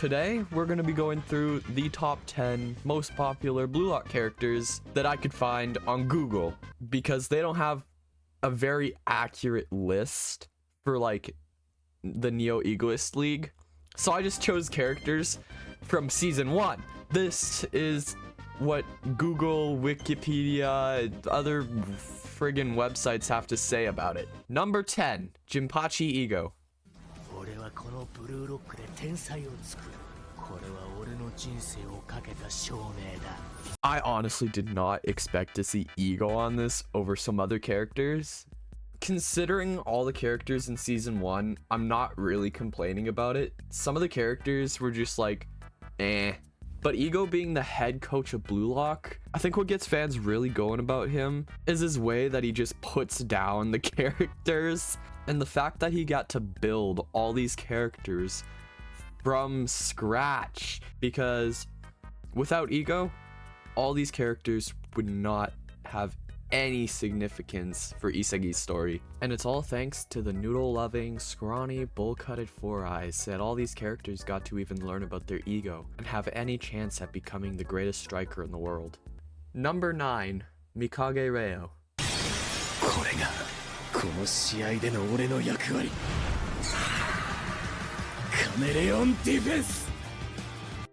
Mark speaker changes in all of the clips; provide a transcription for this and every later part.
Speaker 1: today we're going to be going through the top 10 most popular Blue Lock characters that I could find on Google, because they don't have a very accurate list for like the Neo Egoist League. So I just chose characters from season 1. This is what Google, Wikipedia, other friggin' websites have to say about it. Number 10, Jinpachi Ego. I honestly did not expect to see Ego on this over some other characters. Considering all the characters in season 1, I'm not really complaining about it. Some of the characters were just like, eh. But Ego being the head coach of Blue Lock, I think what gets fans really going about him is his way that he just puts down the characters. And the fact that he got to build all these characters from scratch. Because without Ego, all these characters would not have any significance for Isagi's story. And it's all thanks to the noodle-loving, scrawny, bull-cutted Four Eyes that all these characters got to even learn about their ego and have any chance at becoming the greatest striker in the world. Number 9, Mikage Reo.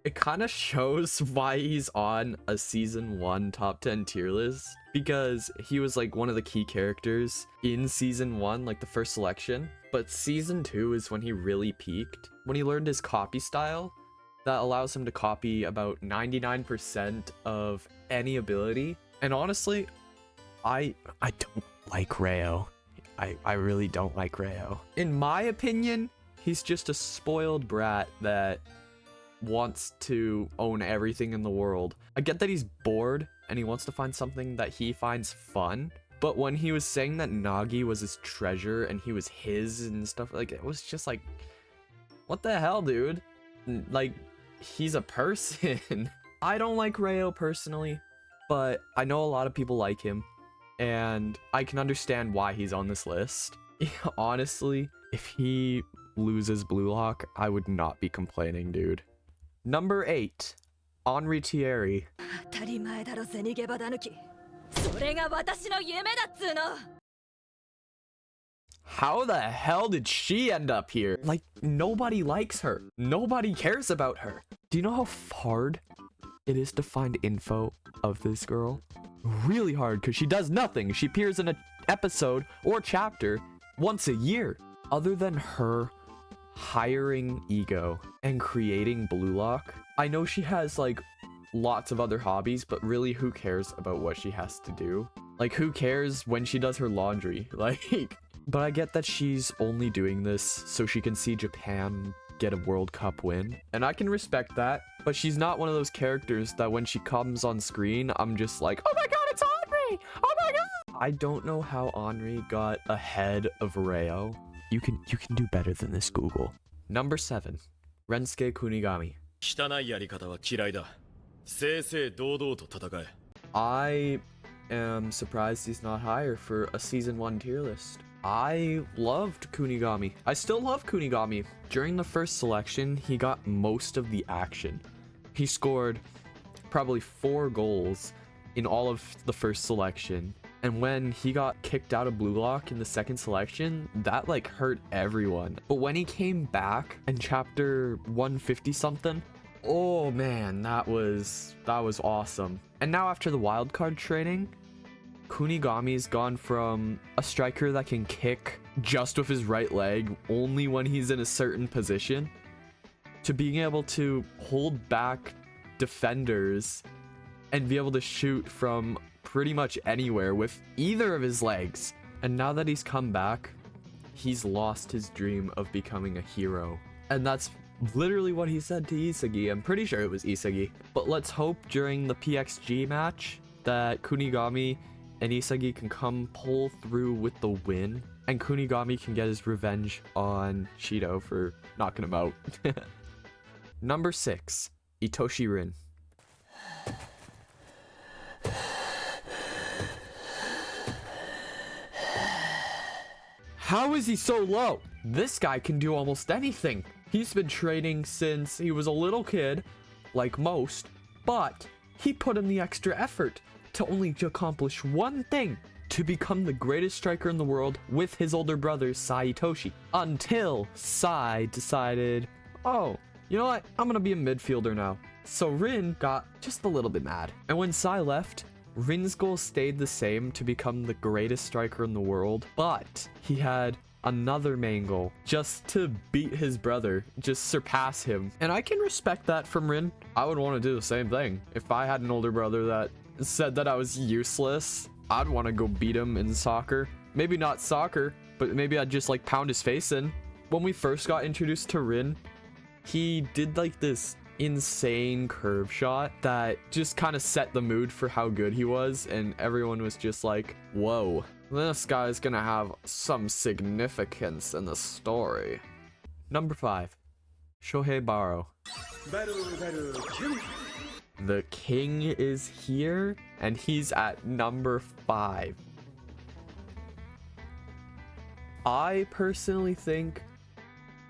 Speaker 1: It kind of shows why he's on a season 1 top 10 tier list, because he was like one of the key characters in season 1, like the first selection. But season 2 is when he really peaked, when he learned his copy style that allows him to copy about 99% of any ability. And honestly, I don't like Reo. I really don't like Reo. In my opinion, he's just a spoiled brat that wants to own everything in the world. I get that he's bored and he wants to find something that he finds fun, but when he was saying that Nagi was his treasure and he was his and stuff, like, it was just like, what the hell, dude? Like, he's a person. I don't like Reo personally, but I know a lot of people like him, and I can understand why he's on this list. Honestly, if he loses Blue Lock, I would not be complaining, dude. Number 8, Anri Teieri. How the hell did she end up here? Like, nobody likes her. Nobody cares about her. Do you know how hard it is to find info of this girl? Really hard, because she does nothing. She appears in an episode or chapter once a year. Other than her hiring Ego and creating Blue Lock, I know she has like lots of other hobbies, but really, who cares about what she has to do? Like, who cares when she does her laundry? Like, but I get that she's only doing this so she can see Japan get a World Cup win, and I can respect that. But she's not one of those characters that when she comes on screen, I'm just like, oh my god, it's Anri! Oh my god! I don't know how Anri got ahead of Reo. You can do better than this, Google. Number 7, Rensuke Kunigami. I am surprised he's not higher for a season 1 tier list. I loved Kunigami. I still love Kunigami. During the first selection, he got most of the action. He scored probably 4 goals in all of the first selection. And when he got kicked out of Blue Lock in the second selection, that like hurt everyone. But when he came back in chapter 150 something, oh man, that was awesome. And now after the wildcard training, Kunigami's gone from a striker that can kick just with his right leg only when he's in a certain position, to being able to hold back defenders and be able to shoot from pretty much anywhere with either of his legs. And now that he's come back, he's lost his dream of becoming a hero. And that's literally what he said to Isagi. I'm pretty sure it was Isagi. But let's hope during the PXG match that Kunigami and Isagi can come pull through with the win, and Kunigami can get his revenge on Shido for knocking him out. Number 6, Itoshi Rin. How is he so low? This guy can do almost anything. He's been training since he was a little kid, like most, but he put in the extra effort to only accomplish one thing: to become the greatest striker in the world with his older brother, Itoshi. Until Sai decided, oh, you know what? I'm gonna be a midfielder now. So Rin got just a little bit mad. And when Sai left, Rin's goal stayed the same, to become the greatest striker in the world, but he had another main goal, just to beat his brother, just surpass him. And I can respect that from Rin. I would want to do the same thing. If I had an older brother that said that I was useless, I'd want to go beat him in soccer. Maybe not soccer, but maybe I'd just like pound his face in. When we first got introduced to Rin, he did like this insane curve shot that just kind of set the mood for how good he was, and everyone was just like, whoa, this guy's gonna have some significance in the story. Number 5, Shouei Barou. The king is here, and he's at number 5. I personally think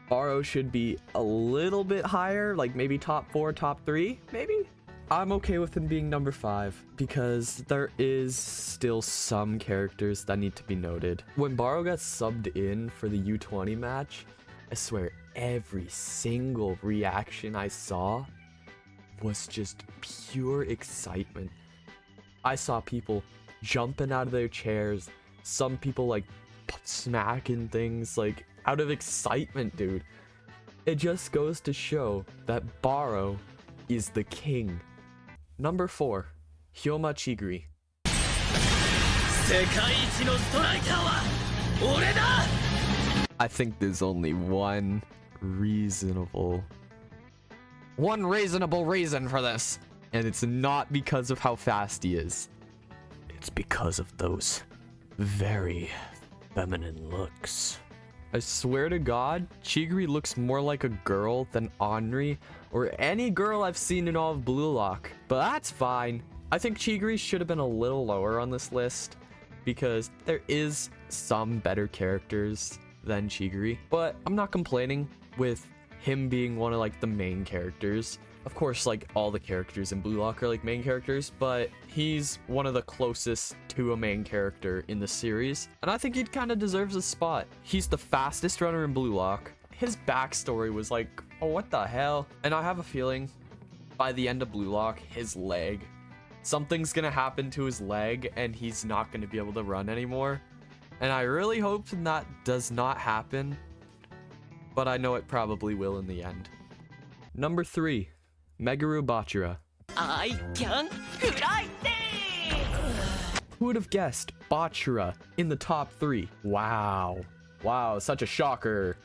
Speaker 1: Barou should be a little bit higher, like maybe top 4, top 3, maybe? I'm okay with him being number 5 because there is still some characters that need to be noted. When Barou got subbed in for the U20 match, I swear every single reaction I saw was just pure excitement. I saw people jumping out of their chairs, some people like smacking things like out of excitement, dude. It just goes to show that Barou is the king. Number 4, Hyoma Chigiri. I think there's only one reasonable reason for this, and it's not because of how fast he is. It's because of those very feminine looks. I swear to God, Chigiri looks more like a girl than Anri or any girl I've seen in all of Blue Lock, but that's fine. I think Chigiri should have been a little lower on this list because there is some better characters than Chigiri, but I'm not complaining with him being one of like the main characters. Of course, like all the characters in Blue Lock are like main characters, but he's one of the closest to a main character in the series, and I think he kind of deserves a spot. He's the fastest runner in Blue Lock. His backstory was like, oh, what the hell? And I have a feeling by the end of Blue Lock, his leg, something's gonna happen to his leg and he's not gonna be able to run anymore. And I really hope that does not happen, but I know it probably will in the end. Number 3, Meguru Bachira. Who would have guessed Bachira in the top 3? Wow, such a shocker.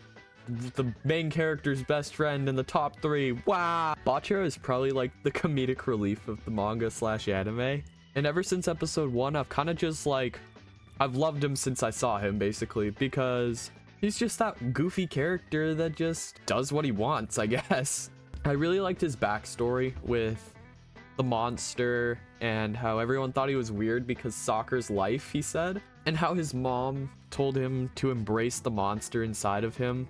Speaker 1: The main character's best friend in the top 3. Wow. Bachira is probably like the comedic relief of the manga / anime. And ever since episode 1, I've kind of just like, I've loved him since I saw him, basically, because he's just that goofy character that just does what he wants, I guess. I really liked his backstory with the monster and how everyone thought he was weird because soccer's life, he said, and how his mom told him to embrace the monster inside of him.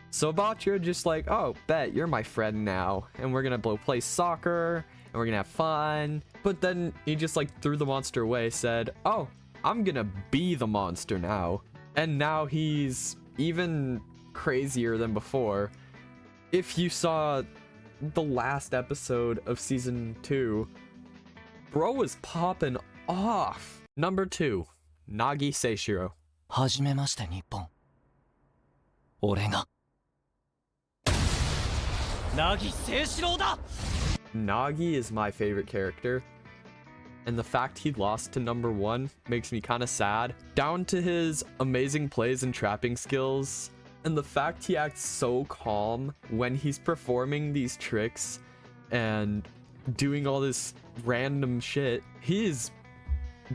Speaker 1: So Bachira just like, oh, bet you're my friend now, and we're gonna play soccer and we're gonna have fun. But then he just like threw the monster away, said, oh, I'm gonna be the monster now. And now he's even crazier than before. If you saw the last episode of season 2, bro was popping off. Number 2, Nagi Seishiro.
Speaker 2: はじめまして日本。俺が Nagi Seishiro da!
Speaker 1: Nagi is my favorite character, and the fact he lost to number 1 makes me kind of sad. Down to his amazing plays and trapping skills, and the fact he acts so calm when he's performing these tricks and doing all this random shit. He is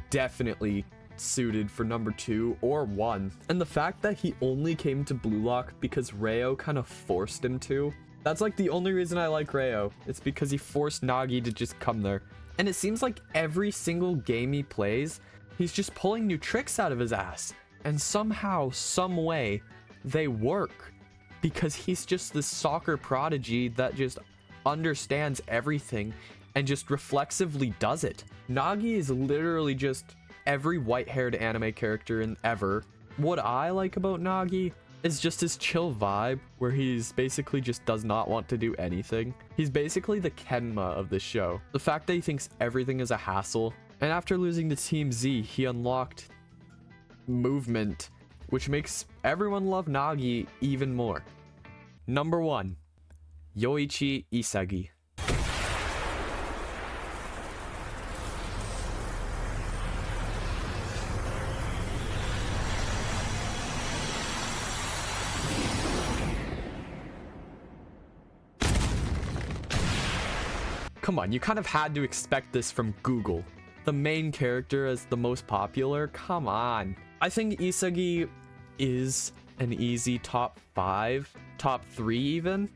Speaker 1: definitely suited for number 2 or 1. And the fact that he only came to Blue Lock because Reo kind of forced him to. That's like the only reason I like Reo. It's because he forced Nagi to just come there. And it seems like every single game he plays, he's just pulling new tricks out of his ass. And somehow, some way, they work. because he's just this soccer prodigy that just understands everything and just reflexively does it. Nagi is literally just every white-haired anime character in ever. What I like about Nagi is just his chill vibe, where he's basically just does not want to do anything. He's basically the Kenma of this show. The fact that he thinks everything is a hassle. And after losing to Team Z, he unlocked movement, which makes everyone love Nagi even more. Number 1, Yoichi Isagi. Come on, you kind of had to expect this from Google. The main character as the most popular? Come on. I think Isagi is an easy top 5, top 3 even,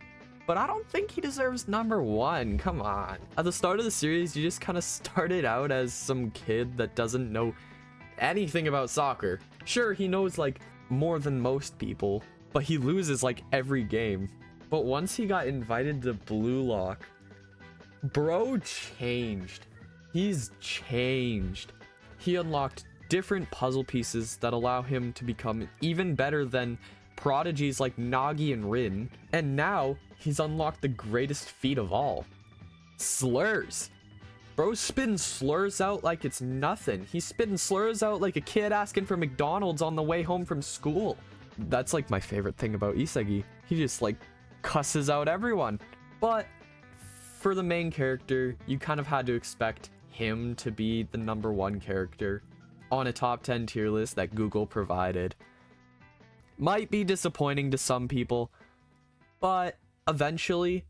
Speaker 1: but I don't think he deserves number 1. Come on. At the start of the series, you just kind of started out as some kid that doesn't know anything about soccer. Sure, he knows like more than most people, but he loses like every game. But once he got invited to Blue Lock, bro changed. He's changed. He unlocked different puzzle pieces that allow him to become even better than prodigies like Nagi and Rin. And now he's unlocked the greatest feat of all. Slurs. Bro's spitting slurs out like it's nothing. He's spitting slurs out like a kid asking for McDonald's on the way home from school. That's like my favorite thing about Isagi. He just like cusses out everyone. But for the main character, you kind of had to expect him to be the number 1 character on a top 10 tier list that Google provided. Might be disappointing to some people, but eventually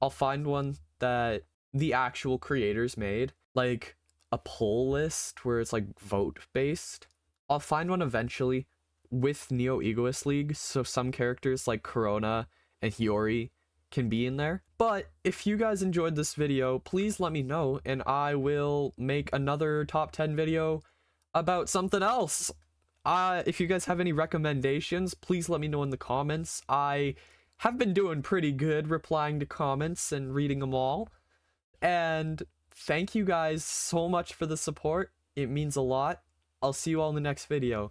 Speaker 1: I'll find one that the actual creators made, like a poll list where it's like vote based. I'll find one eventually with Neo Egoist League, so some characters like Corona and Hiyori can be in there. But if you guys enjoyed this video, please let me know and I will make another top 10 video about something else. If you guys have any recommendations, please let me know in the comments. I have been doing pretty good replying to comments and reading them all. And thank you guys so much for the support. It means a lot. I'll see you all in the next video.